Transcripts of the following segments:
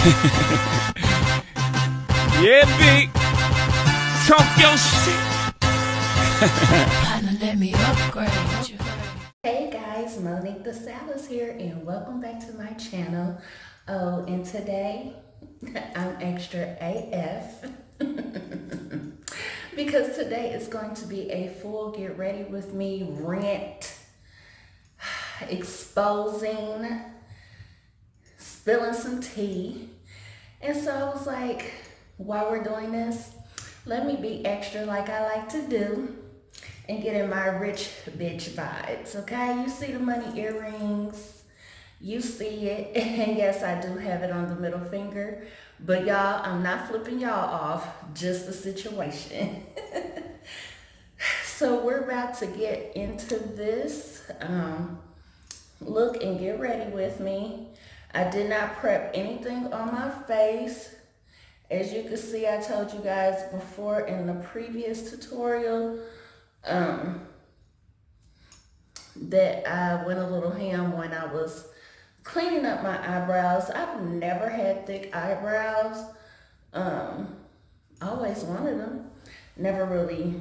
Yeah, big. Talk your shit. Partner, let me upgrade you. Hey guys, Monique the Salad here, and welcome back to my channel. Oh, and today I'm extra AF because today is going to be a full get ready with me rant, exposing, spilling some tea. And so I was like, while we're doing this, let me be extra like I like to do and get in my rich bitch vibes, okay? You see the money earrings, you see it, and yes, I do have it on the middle finger, but y'all, I'm not flipping y'all off, just the situation. So we're about to get into this. Look and get ready with me. I did not prep anything on my face. As you can see, I told you guys before in the previous tutorial that I went a little ham when I was cleaning up my eyebrows. I've never had thick eyebrows. Always wanted them. Never really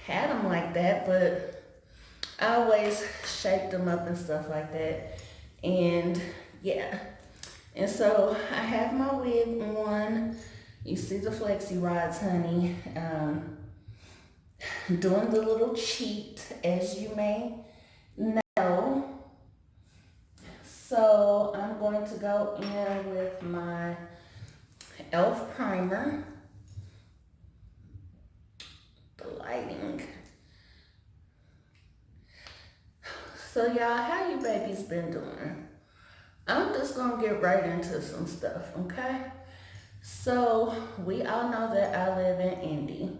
had them like that, but I always shaped them up and stuff like that. And yeah. And so I have my wig on. You see the flexi rods, honey. Doing the little cheat, as you may know. So I'm going to go in with my e.l.f. primer. The lighting. So y'all, how you babies been doing? I'm just gonna get right into some stuff, okay? So we all know that I live in Indy.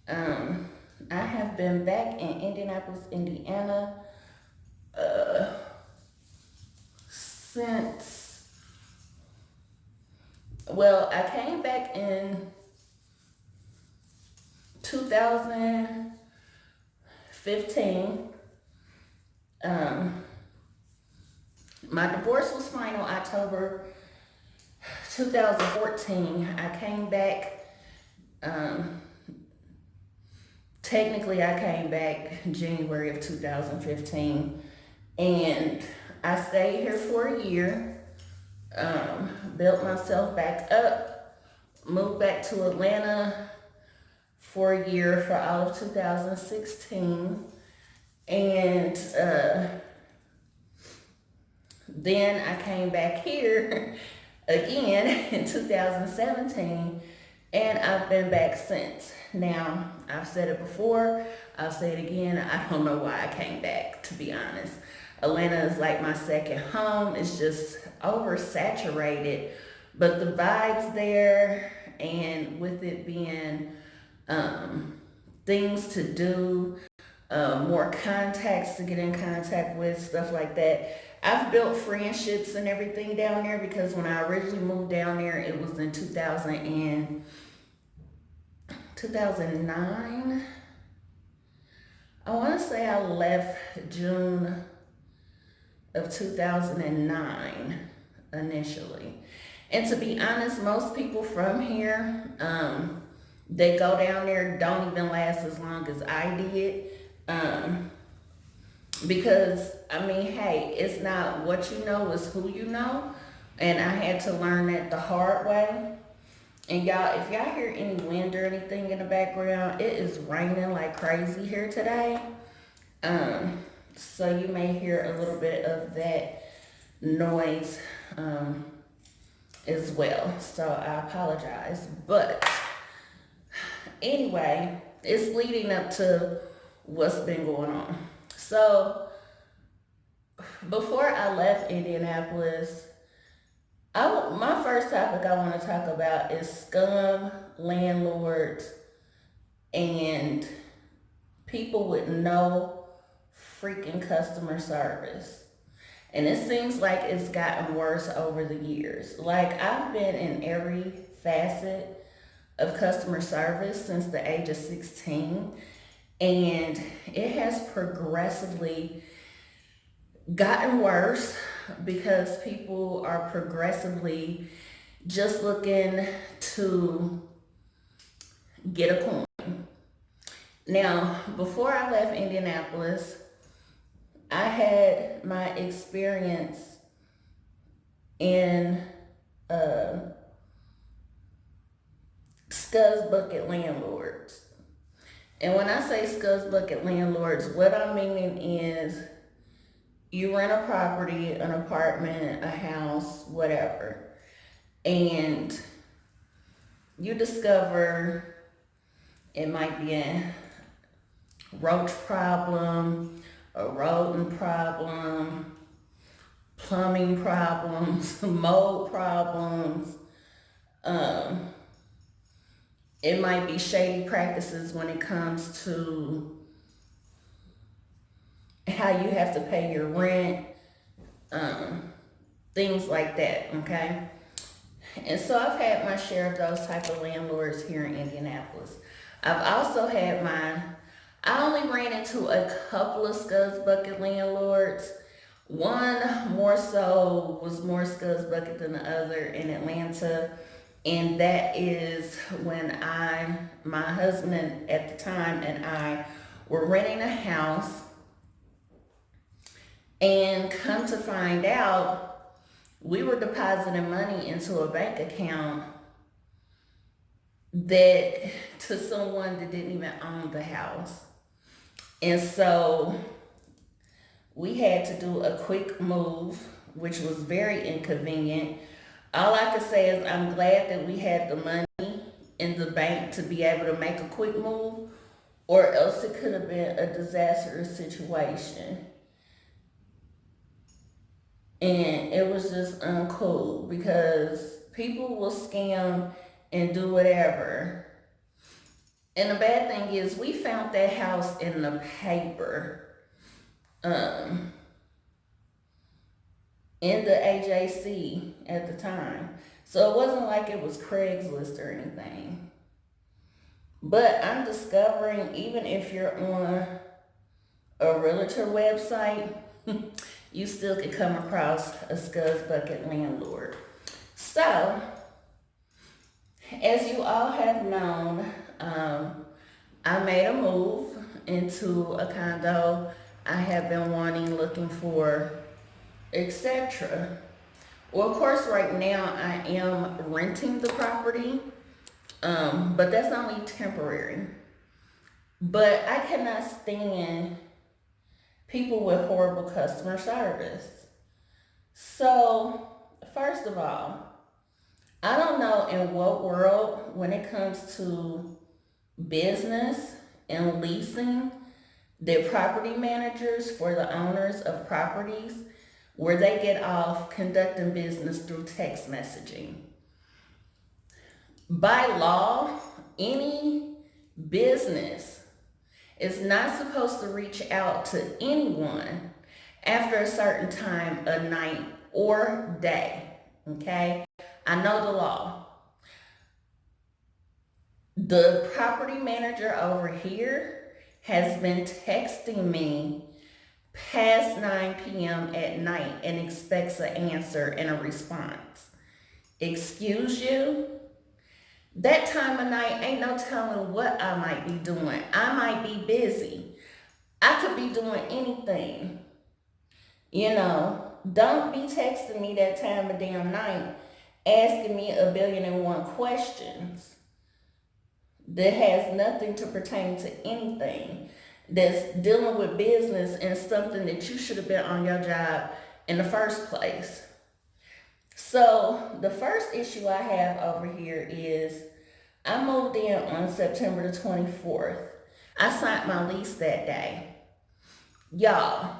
I have been back in Indianapolis, Indiana, since, well, I came back in 2015. My divorce was final October 2014. I came back, technically I came back January of 2015, and I stayed here for a year, built myself back up, moved back to Atlanta for a year for all of 2016, and then I came back here again in 2017, and I've been back since. Now, I've said it before, I'll say it again, I don't know why I came back, to be honest. Atlanta is like my second home. It's just oversaturated, but the vibes there, and with it being things to do, more contacts to get in contact with, stuff like that. I've built friendships and everything down there because when I originally moved down there, it was in 2009. I want to say I left June of 2009 initially. And to be honest, most people from here, they go down there, don't even last as long as I did. Because, I mean, hey, it's not what you know, it's who you know. And I had to learn that the hard way. And y'all, if y'all hear any wind or anything in the background, it is raining like crazy here today. So you may hear a little bit of that noise as well. So I apologize. But anyway, it's leading up to what's been going on. So before I left Indianapolis, my first topic I want to talk about is scum, landlords, and people with no freaking customer service. And it seems like it's gotten worse over the years. Like, I've been in every facet of customer service since the age of 16. And it has progressively gotten worse, because people are progressively just looking to get a coin. Now, before I left Indianapolis, I had my experience in Scuzz Bucket landlords. And when I say Scuzz Bucket landlords, what I'm meaning is you rent a property, an apartment, a house, whatever, and you discover it might be a roach problem, a rodent problem, plumbing problems, mold problems. It might be shady practices when it comes to how you have to pay your rent, things like that, okay? And so I've had my share of those type of landlords here in Indianapolis. I've also had I only ran into a couple of Scuzz Bucket landlords. One was more Scuzz Bucket than the other in Atlanta. And that is when my husband at the time and I were renting a house, and come to find out, we were depositing money into a bank account to someone that didn't even own the house. And so we had to do a quick move, which was very inconvenient. All I can say is I'm glad that we had the money in the bank to be able to make a quick move, or else it could have been a disastrous situation. And it was just uncool because people will scam and do whatever. And the bad thing is we found that house in the paper, in the AJC at the time. So it wasn't like it was Craigslist or anything. But I'm discovering, even if you're on a realtor website, you still could come across a Scuzz Bucket landlord. So, as you all have known, I made a move into a condo I have been looking for, etc. Well, of course, right now I am renting the property, but that's only temporary. But I cannot stand people with horrible customer service. So, first of all, I don't know in what world, when it comes to business and leasing, that property managers for the owners of properties, where they get off conducting business through text messaging. By law, any business is not supposed to reach out to anyone after a certain time of night or day, okay? I know the law. The property manager over here has been texting me past 9 p.m. at night and expects an answer and a response. Excuse you? That time of night, ain't no telling what I might be doing. I might be busy. I could be doing anything. Don't be texting me that time of damn night asking me 1,000,001 questions that has nothing to pertain to anything, that's dealing with business and something that you should have been on your job in the first place. So the first issue I have over here is I moved in on September the 24th. I signed my lease that day. Y'all,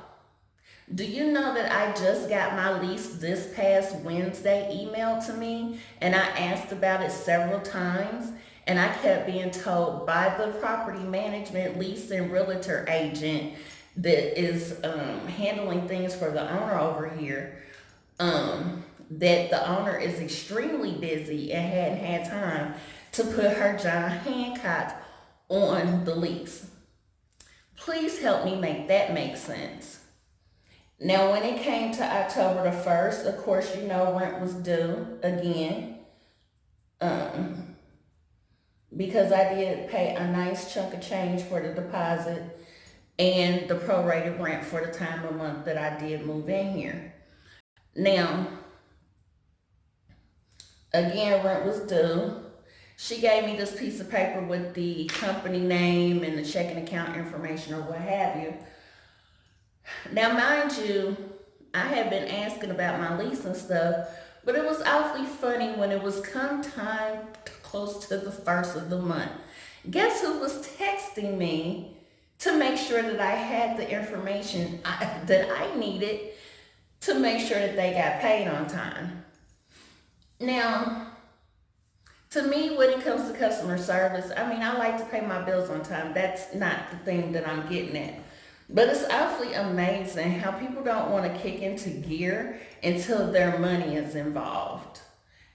do you know that I just got my lease this past Wednesday emailed to me, and I asked about it several times, and I kept being told by the property management lease and realtor agent that is handling things for the owner over here, that the owner is extremely busy and hadn't had time to put her John Hancock on the lease. Please help me make that make sense. Now, when it came to October the 1st, of course, you know, rent was due again. Um, because I did pay a nice chunk of change for the deposit and the prorated rent for the time of month that I did move in here. Now, again, rent was due. She gave me this piece of paper with the company name and the checking account information or what have you. Now, mind you, I had been asking about my lease and stuff, but it was awfully funny when it was come time close to the 1st of the month. Guess who was texting me to make sure that I had the information that I needed to make sure that they got paid on time? Now, to me, when it comes to customer service, I mean, I like to pay my bills on time. That's not the thing that I'm getting at. But it's awfully amazing how people don't want to kick into gear until their money is involved.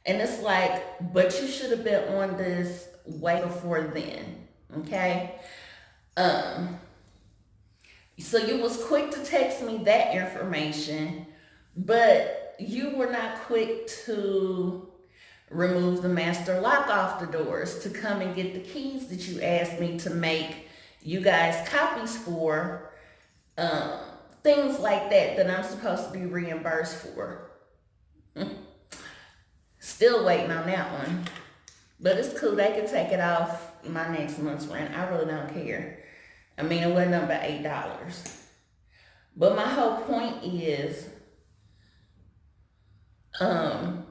And it's like, but you should have been on this way before then, okay? So you was quick to text me that information, but you were not quick to remove the master lock off the doors, to come and get the keys that you asked me to make you guys copies for, things like that I'm supposed to be reimbursed for. Still waiting on that one. But it's cool. They can take it off my next month's rent. I really don't care. I mean, it wasn't up by $8. But my whole point is, the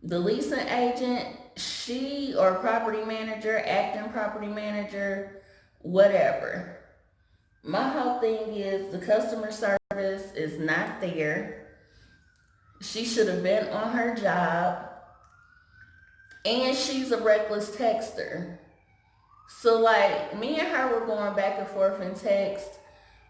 leasing agent, she or property manager, acting property manager, whatever. My whole thing is the customer service is not there. She should have been on her job. And she's a reckless texter. So like, me and her were going back and forth in text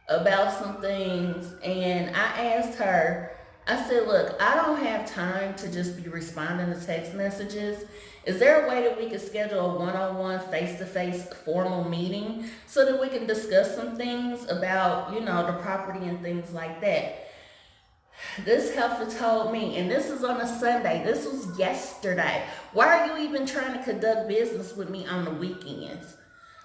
about some things. And I asked her, I said, look, I don't have time to just be responding to text messages. Is there a way that we could schedule a one-on-one, face-to-face formal meeting so that we can discuss some things about, you know, the property and things like that? This helper told me, and this is on a Sunday, this was yesterday, why are you even trying to conduct business with me on the weekends?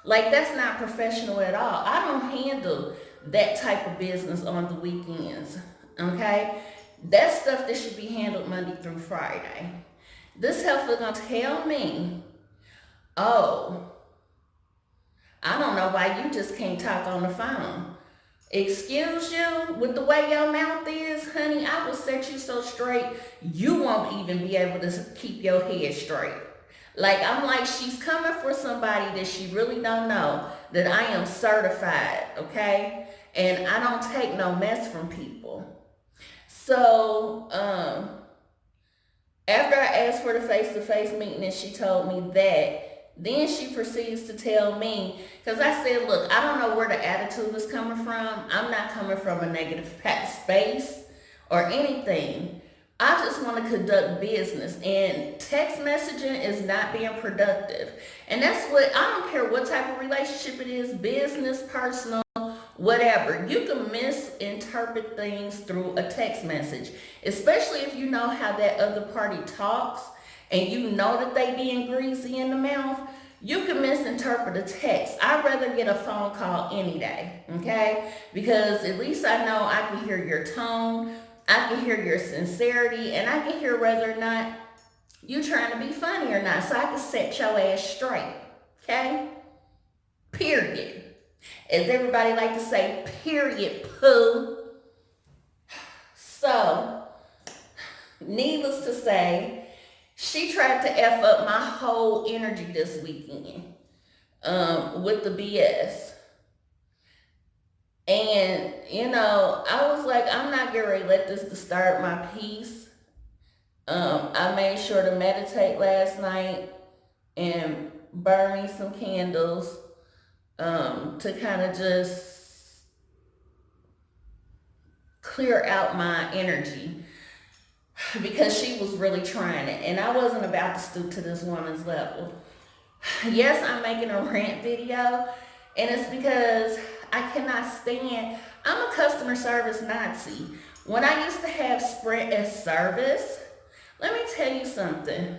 Like, that's not professional at all. I don't handle that type of business on the weekends, okay? That's stuff that should be handled Monday through Friday. This helper gonna tell me, oh, I don't know why you just can't talk on the phone. Excuse you, with the way your mouth is, honey, I will set you so straight, you won't even be able to keep your head straight. Like, I'm like, she's coming for somebody that she really don't know, that I am certified, okay? And I don't take no mess from people. So, after I asked for the face-to-face meeting and she told me that, then she proceeds to tell me, because I said, look, I don't know where the attitude is coming from. I'm not coming from a negative space or anything. I just want to conduct business, and text messaging is not being productive. And that's what, I don't care what type of relationship it is, business, personal, whatever. You can misinterpret things through a text message, especially if you know how that other party talks and you know that they being greasy in the mouth. You can misinterpret a text. I'd rather get a phone call any day, okay? Because at least I know I can hear your tone, I can hear your sincerity, and I can hear whether or not you trying to be funny or not, so I can set your ass straight, okay? Period. As everybody like to say, period, poo. So, needless to say, she tried to F up my whole energy this weekend with the BS. And, you know, I was like, I'm not getting ready to let this disturb my peace. I made sure to meditate last night and burn me some candles to kind of just clear out my energy. Because she was really trying it, and I wasn't about to stoop to this woman's level. Yes, I'm making a rant video, and it's because I cannot stand, I'm a customer service Nazi. When I used to have Sprint as service, let me tell you something.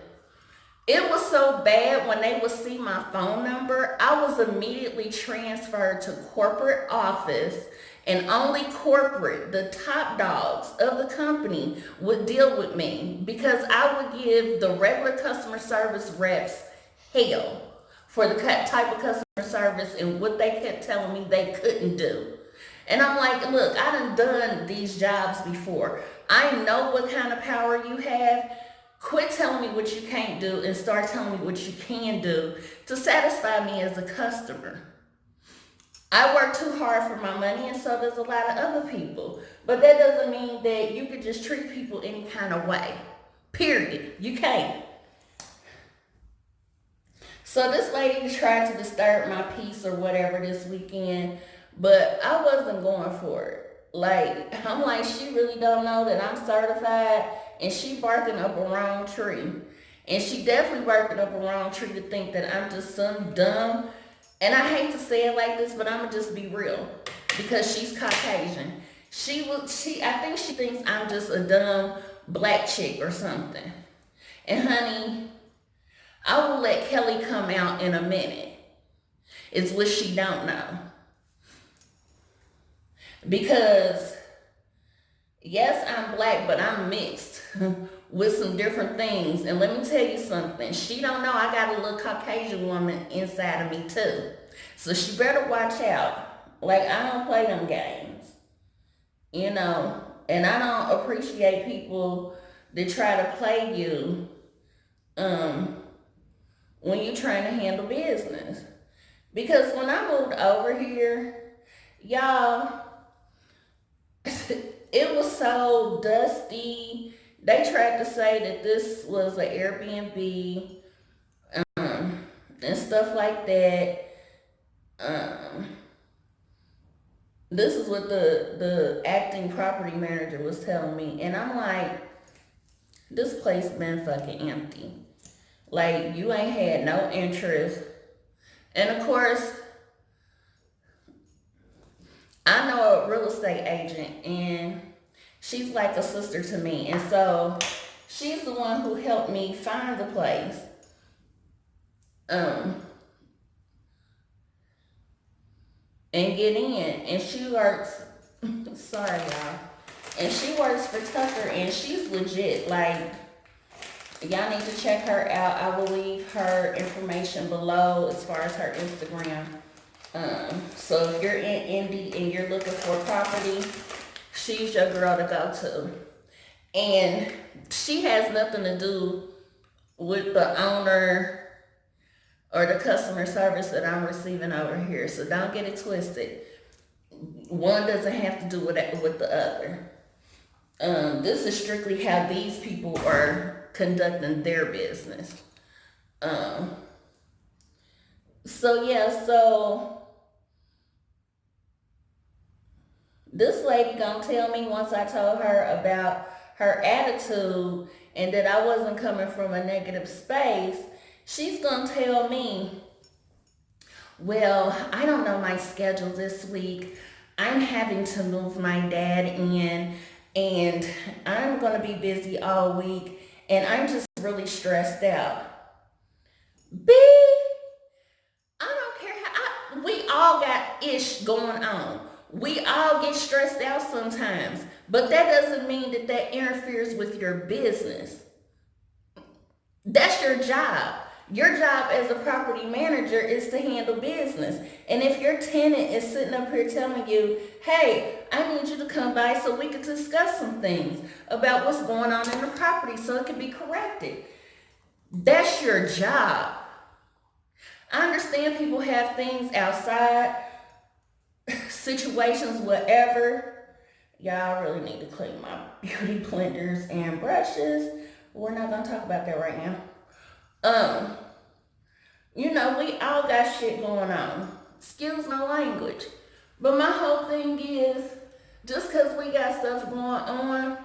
It was so bad when they would see my phone number, I was immediately transferred to corporate office, and only corporate, the top dogs of the company, would deal with me because I would give the regular customer service reps hell for the type of customer service and what they kept telling me they couldn't do. And I'm like, look, I done these jobs before. I know what kind of power you have. Quit telling me what you can't do and start telling me what you can do to satisfy me as a customer. I work too hard for my money, and so does a lot of other people. But that doesn't mean that you could just treat people any kind of way. Period. You can't. So this lady tried to disturb my peace or whatever this weekend, but I wasn't going for it. Like, I'm like, she really don't know that I'm certified, and she barking up a wrong tree. And she definitely barking up a wrong tree to think that I'm just some dumb, and I hate to say it like this, but I'm gonna just be real, because she's Caucasian. I think she thinks I'm just a dumb black chick or something. And honey, I will let Kelly come out in a minute. It's what she don't know. Because, yes, I'm black, but I'm mixed with some different things. And let me tell you something. She don't know I got a little Caucasian woman inside of me, too. So she better watch out. Like, I don't play them games. You know, and I don't appreciate people that try to play you when you're trying to handle business. Because when I moved over here, y'all, it was so dusty. They tried to say that this was an Airbnb and stuff like that. This is what the acting property manager was telling me. And I'm like, this place been fucking empty. Like, you ain't had no interest. And of course, I know a real estate agent, and she's like a sister to me. And so she's the one who helped me find the place. And get in. And she works, sorry y'all. And she works for Tucker, and she's legit. Like, y'all need to check her out. I will leave her information below as far as her Instagram. So if you're in Indy and you're looking for a property, she's your girl to go to. And she has nothing to do with the owner or the customer service that I'm receiving over here. So don't get it twisted. One doesn't have to do with the other. This is strictly how these people are conducting their business. So this lady gonna tell me, once I told her about her attitude and that I wasn't coming from a negative space, she's gonna tell me, well, I don't know my schedule this week. I'm having to move my dad in, and I'm gonna be busy all week, and I'm just really stressed out. B, I don't care how, we all got ish going on. We all get stressed out sometimes, but that doesn't mean that interferes with your business. That's your job. Your job as a property manager is to handle business. And if your tenant is sitting up here telling you, hey, I need you to come by so we can discuss some things about what's going on in the property so it can be corrected, that's your job. I understand people have things outside, situations, whatever. Y'all really need to clean my beauty blenders and brushes. We're not going to talk about that right now. You know, we all got shit going on. Excuse my language. But my whole thing is, just because we got stuff going on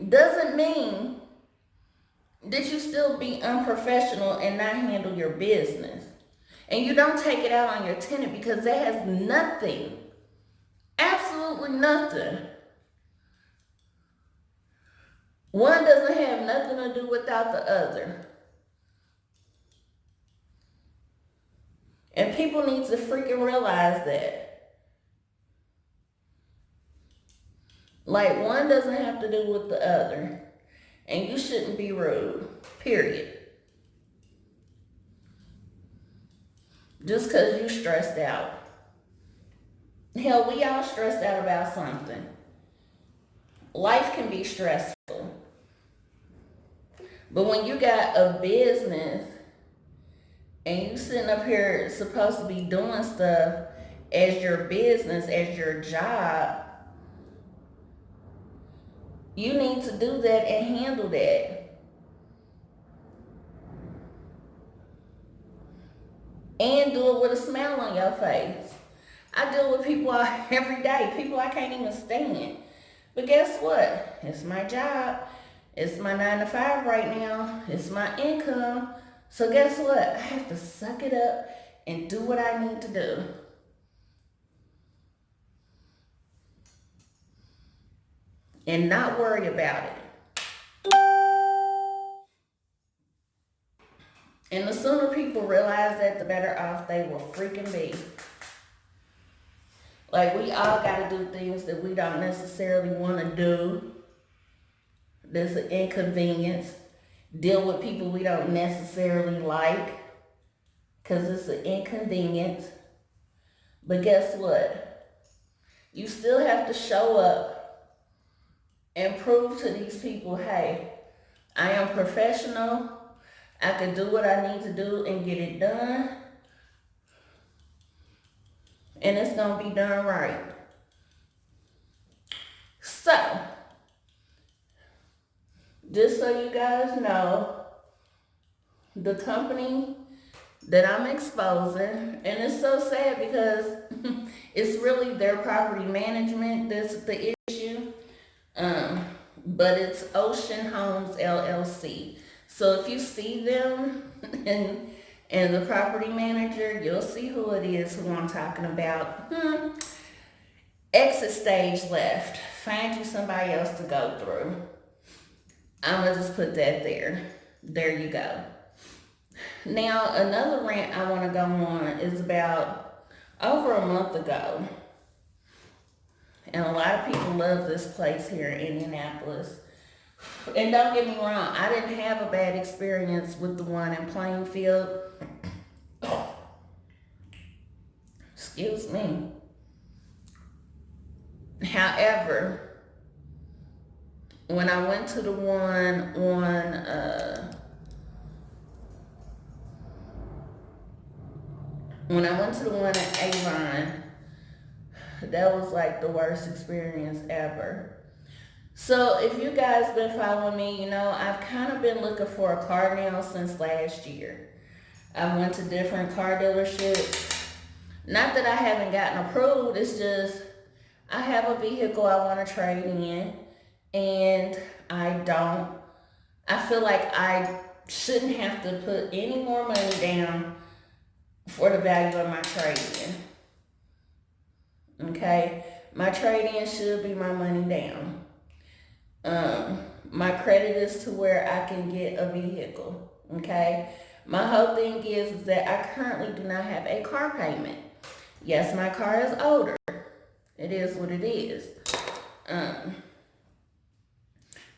doesn't mean that you still be unprofessional and not handle your business. And you don't take it out on your tenant, because that has nothing, absolutely absolutely nothing. One doesn't have nothing to do without the other. And people need to freaking realize that. Like, one doesn't have to do with the other. And you shouldn't be rude. Period. Just because you stressed out. Hell, we all stressed out about something. Life can be stressful. But when you got a business and you sitting up here supposed to be doing stuff as your business, as your job, you need to do that and handle that. And do it with a smile on your face. I deal with people every day, people I can't even stand. But guess what? It's my job. It's my 9 to 5 right now. It's my income. So guess what? I have to suck it up and do what I need to do. And not worry about it. And the sooner people realize that, the better off they will freaking be. Like, we all got to do things that we don't necessarily want to do. There's an inconvenience. Deal with people we don't necessarily like. Because it's an inconvenience. But guess what? You still have to show up and prove to these people, hey, I am professional. I can do what I need to do and get it done. And it's going to be done right. So, just so you guys know, the company that I'm exposing, and it's so sad because it's really their property management that's the issue, but it's Ocean Homes LLC. So if you see them and the property manager, you'll see who it is, who I'm talking about. Exit stage left. Find you somebody else to go through. I'm going to just put that there. There you go. Now, another rant I want to go on is about over a month ago. And a lot of people love this place here in Indianapolis. And don't get me wrong, I didn't have a bad experience with the one in Plainfield. Excuse me. However, when I went to the one on when I went to the one at Avon, that was like the worst experience ever. So if you guys been following me, you know, I've kind of been looking for a car now since last year. I went to different car dealerships. Not that I haven't gotten approved, it's just I have a vehicle I want to trade in, and I feel like I shouldn't have to put any more money down for the value of my trade-in. Okay? My trade-in should be my money down. My credit is to where I can get a vehicle. Okay? My whole thing is that I currently do not have a car payment. Yes, my car is older. It is what it is.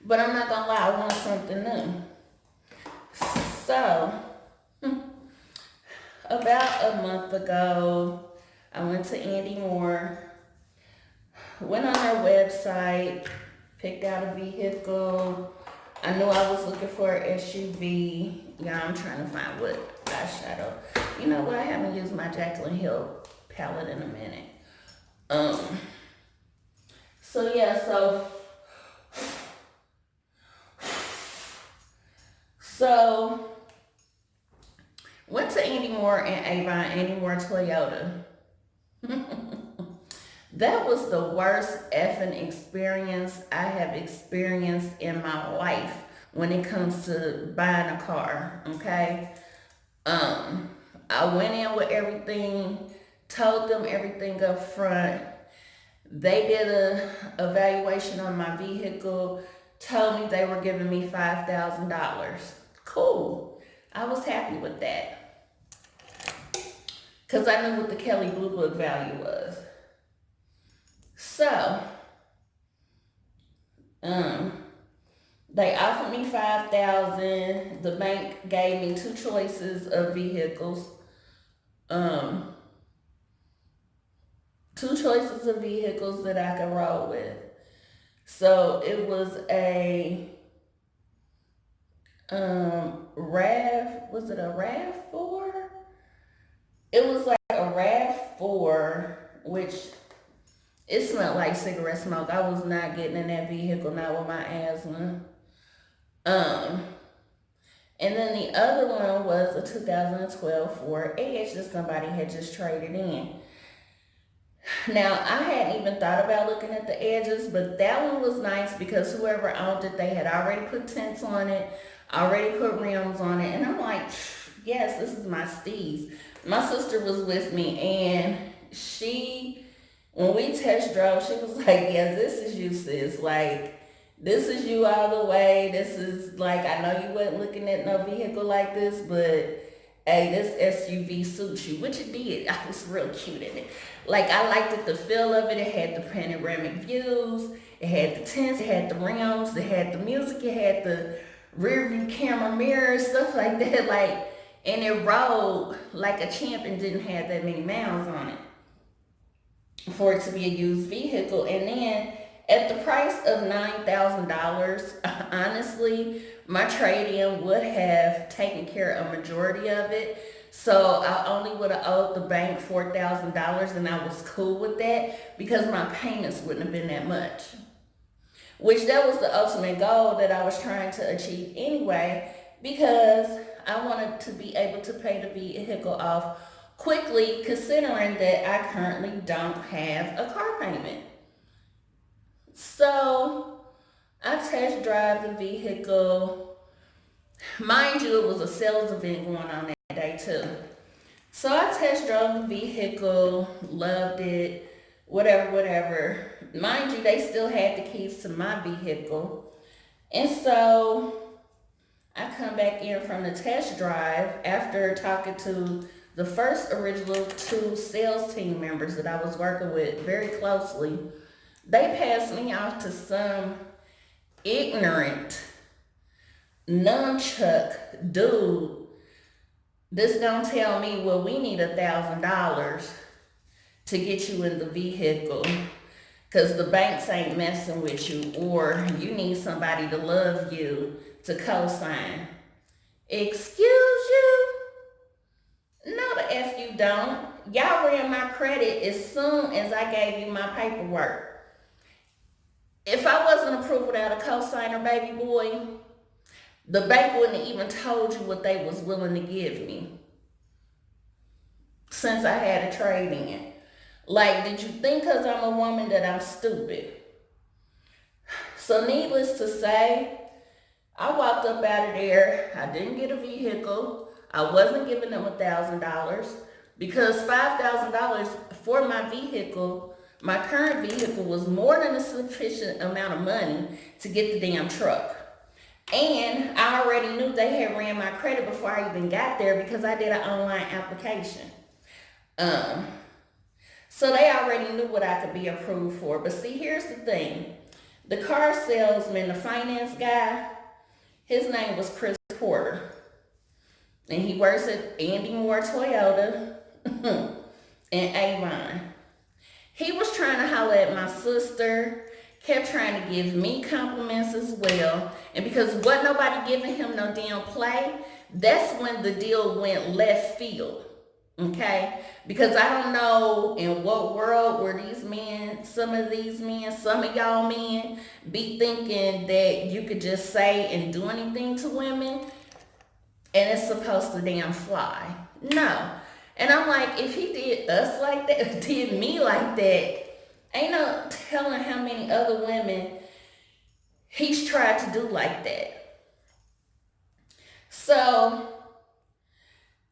But I'm not gonna lie, I want something new. So, about a month ago, I went to Andy Moore, went on their website, picked out a vehicle. I knew I was looking for an SUV. Yeah, I'm trying to find what eyeshadow. You know what? I haven't used my Jaclyn Hill palette in a minute. So yeah, so went to Andy Moore and Avon, Andy Moore Toyota. That was the worst effing experience I have experienced in my life when it comes to buying a car, okay? I went in with everything, told them everything up front. They did a evaluation on my vehicle, told me they were giving me $5,000. Cool. I was happy with that. Because I knew what the Kelly Blue Book value was. So, they offered me $5,000. The bank gave me two choices of vehicles. Two choices of vehicles that I could roll with. So it was a was it a RAV4? It was like a RAV4, which it smelled like cigarette smoke. I was not getting in that vehicle, not with my asthma. And then the other one was a 2012 Ford Edge that somebody had just traded in. Now, I hadn't even thought about looking at the edges, but that one was nice because whoever owned it, they had already put tints on it, already put rims on it. And I'm like, yes, this is my steez. My sister was with me, and when we test drove, she was like, yeah, this is you, sis. Like, this is you all the way. This is like, I know you wasn't looking at no vehicle like this, but hey, this SUV suits you, which it did. I was real cute in it. Like, I liked it, the feel of it. It had the panoramic views. It had the tints. It had the rims. It had the music. It had the rear view camera mirrors, stuff like that. Like, and it rode like a champ and didn't have that many miles on it for it to be a used vehicle. And then at the price of $9,000, honestly, my trade-in would have taken care of a majority of it. So I only would have owed the bank $4,000, and I was cool with that because my payments wouldn't have been that much. Which that was the ultimate goal that I was trying to achieve anyway, because I wanted to be able to pay the vehicle off quickly, considering that I currently don't have a car payment. So I test drive the vehicle. Mind you, it was a sales event going on that day too. So I test drove the vehicle, loved it, whatever. Mind you, they still had the keys to my vehicle. And so I come back in from the test drive after talking to the first original two sales team members that I was working with very closely. They passed me off to some ignorant nunchuck dude that's gonna tell me, well, we need $1,000 to get you in the vehicle because the banks ain't messing with you, or you need somebody to love you to co-sign. Excuse you? No, the F you don't. Y'all ran my credit as soon as I gave you my paperwork. If I wasn't approved without a co-signer, baby boy, the bank wouldn't have even told you what they was willing to give me since I had a trade in. Like, did you think because I'm a woman that I'm stupid? So needless to say, I walked up out of there. I didn't get a vehicle. I wasn't giving them $1,000 because $5,000 for my vehicle, my current vehicle, was more than a sufficient amount of money to get the damn truck. And I already knew they had ran my credit before I even got there because I did an online application. So they already knew what I could be approved for. But see, here's the thing. The car salesman, the finance guy, his name was Chris Porter. And he works at Andy Moore Toyota in Avon. He was trying to holler at my sister, kept trying to give me compliments as well. And because wasn't nobody giving him no damn play, that's when the deal went left field. Okay? Because I don't know in what world were these men, some of y'all men, be thinking that you could just say and do anything to women and it's supposed to damn fly. No. And I'm like, if he did us like that, did me like that, ain't no telling how many other women he's tried to do like that. So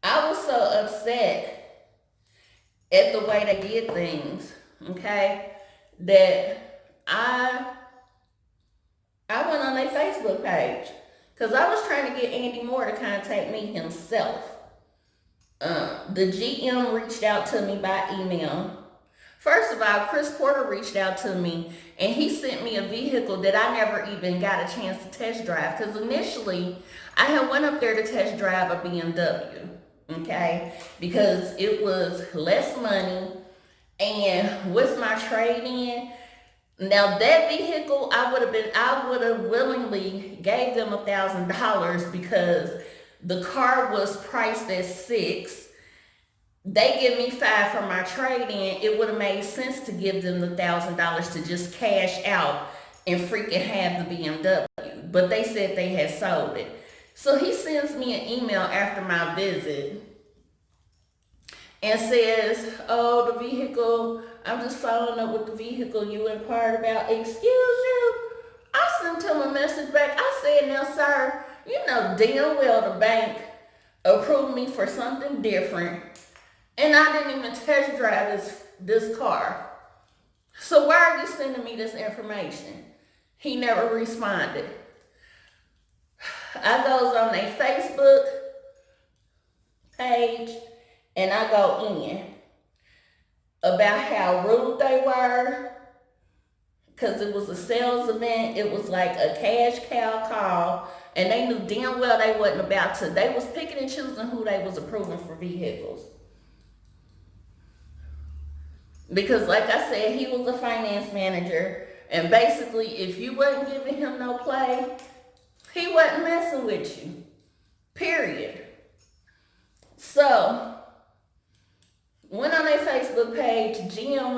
I was so upset at the way they did things, okay? that I went on their Facebook page because I was trying to get Andy Moore to contact me himself. The GM reached out to me by email. First of all, Chris Porter reached out to me and he sent me a vehicle that I never even got a chance to test drive, because initially I had went up there to test drive a BMW, okay, because it was less money, and with my trade-in, now that vehicle I would have willingly gave them $1,000 because the car was priced at $6,000. They give me $5,000 for my trade-in. It would have made sense to give them the $1,000 to just cash out and freaking have the BMW. But they said they had sold it. So he sends me an email after my visit and says, oh, the vehicle, I'm just following up with the vehicle you inquired about. Excuse you? I sent him a message back. I said, now, sir, you know damn well the bank approved me for something different. And I didn't even test drive this car. So why are you sending me this information? He never responded. I goes on their Facebook page and I go in about how rude they were, because it was a sales event. It was like a cash cow call, and they knew damn well they wasn't about to. They was picking and choosing who they was approving for vehicles. Because like I said, he was a finance manager, and basically if you wasn't giving him no play, he wasn't messing with you, period. So, went on their Facebook page, the GM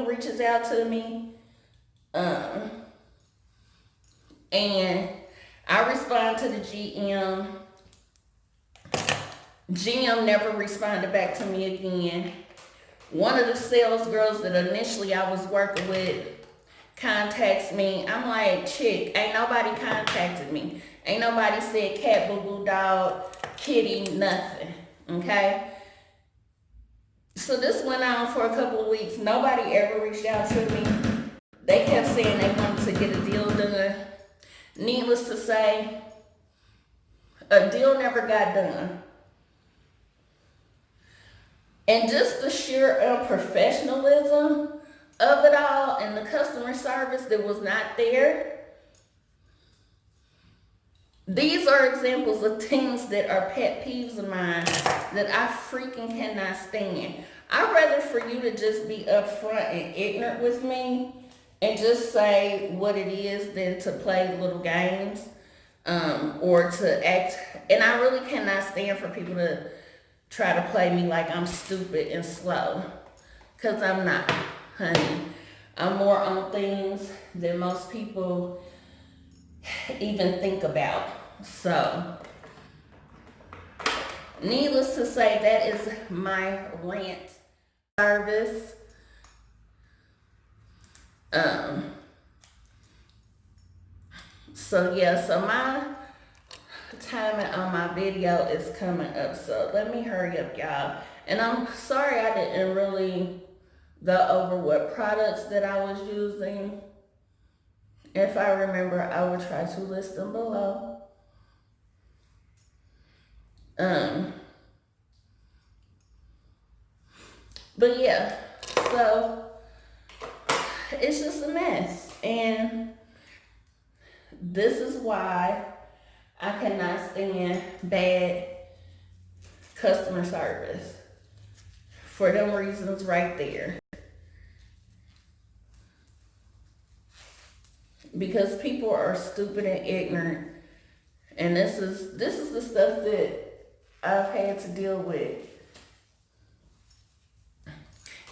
reaches out to me, and I respond to the GM. GM never responded back to me again. One of the sales girls that initially I was working with contacts me. I'm like, chick, ain't nobody contacted me. Ain't nobody said cat, boo boo, dog, kitty, nothing, okay? So this went on for a couple of weeks. Nobody ever reached out to me. They kept saying they wanted to get a deal done. Needless to say, a deal never got done. And just the sheer unprofessionalism of it all and the customer service that was not there. These are examples of things that are pet peeves of mine that I freaking cannot stand. I'd rather for you to just be upfront and ignorant with me and just say what it is than to play little games or to act. And I really cannot stand for people to try to play me like I'm stupid and slow, because I'm not, honey. I'm more on things than most people even think about. So, needless to say, that is my rant service. So yeah, so my timing on my video is coming up, so let me hurry up, y'all. And I'm sorry I didn't really go over what products that I was using. If I remember, I will try to list them below. But yeah, so it's just a mess, and this is why I cannot stand bad customer service, for them reasons right there. Because people are stupid and ignorant, and this is the stuff that I've had to deal with,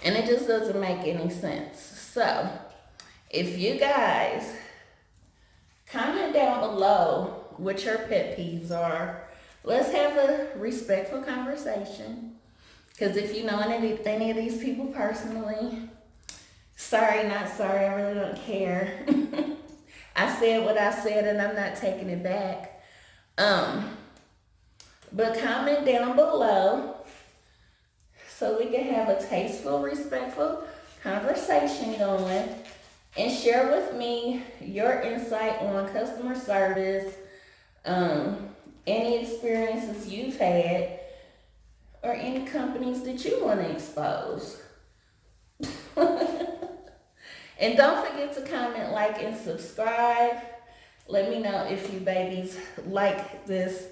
and it just doesn't make any sense. So, if you guys comment down below what your pet peeves are, let's have a respectful conversation. Because if you know any of these people personally, sorry, not sorry, I really don't care. I said what I said and I'm not taking it back. But comment down below so we can have a tasteful, respectful conversation going and share with me your insight on customer service, any experiences you've had, or any companies that you want to expose. And don't forget to comment, like, and subscribe. Let me know if you babies like this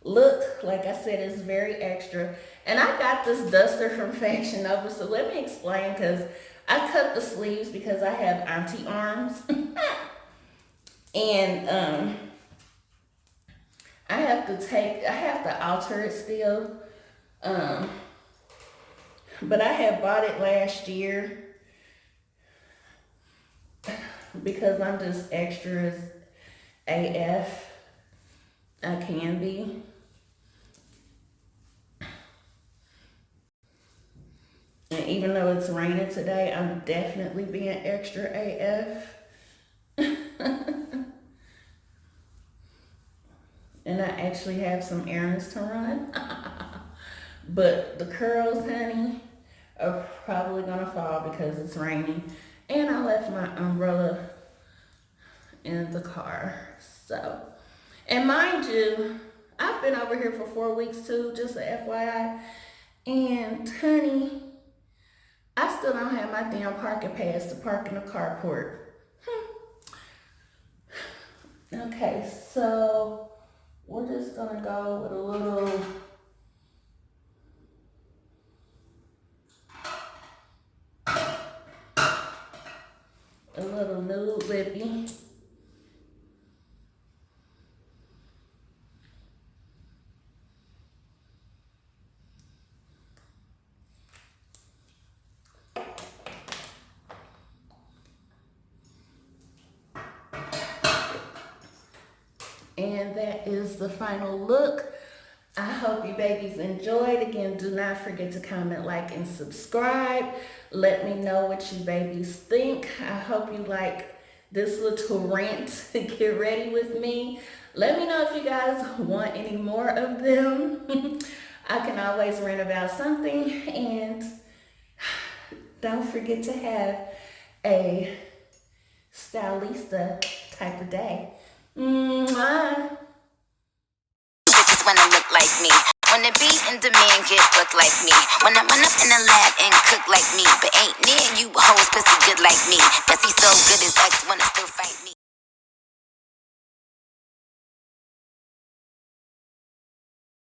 look. Like I said, it's very extra. And I got this duster from Fashion Nova, so let me explain, because I cut the sleeves because I have auntie arms. And I have to alter it still. But I had bought it last year because I'm just extra as AF I can be. And even though it's raining today, I'm definitely being extra AF. And I actually have some errands to run. But the curls, honey, are probably gonna fall because it's raining. And I left my umbrella in the car. So, and mind you, I've been over here for 4 weeks too, just a FYI. And honey, I still don't have my damn parking pass to park in the carport. Okay, so we're just gonna go with a little nude lippy. And that is the final look. I hope you babies enjoyed. Again, do not forget to comment, like, and subscribe. Let me know what you babies think. I hope you like this little rant to get ready with me. Let me know if you guys want any more of them. I can always rant about something. And don't forget to have a stylista type of day. Mwah. Bitches wanna look like me. Wanna be in demand, get booked like me. Wanna run up in the lab and cook like me. But ain't near you hoes pussy good like me. Pussy so good as X wanna still fight me.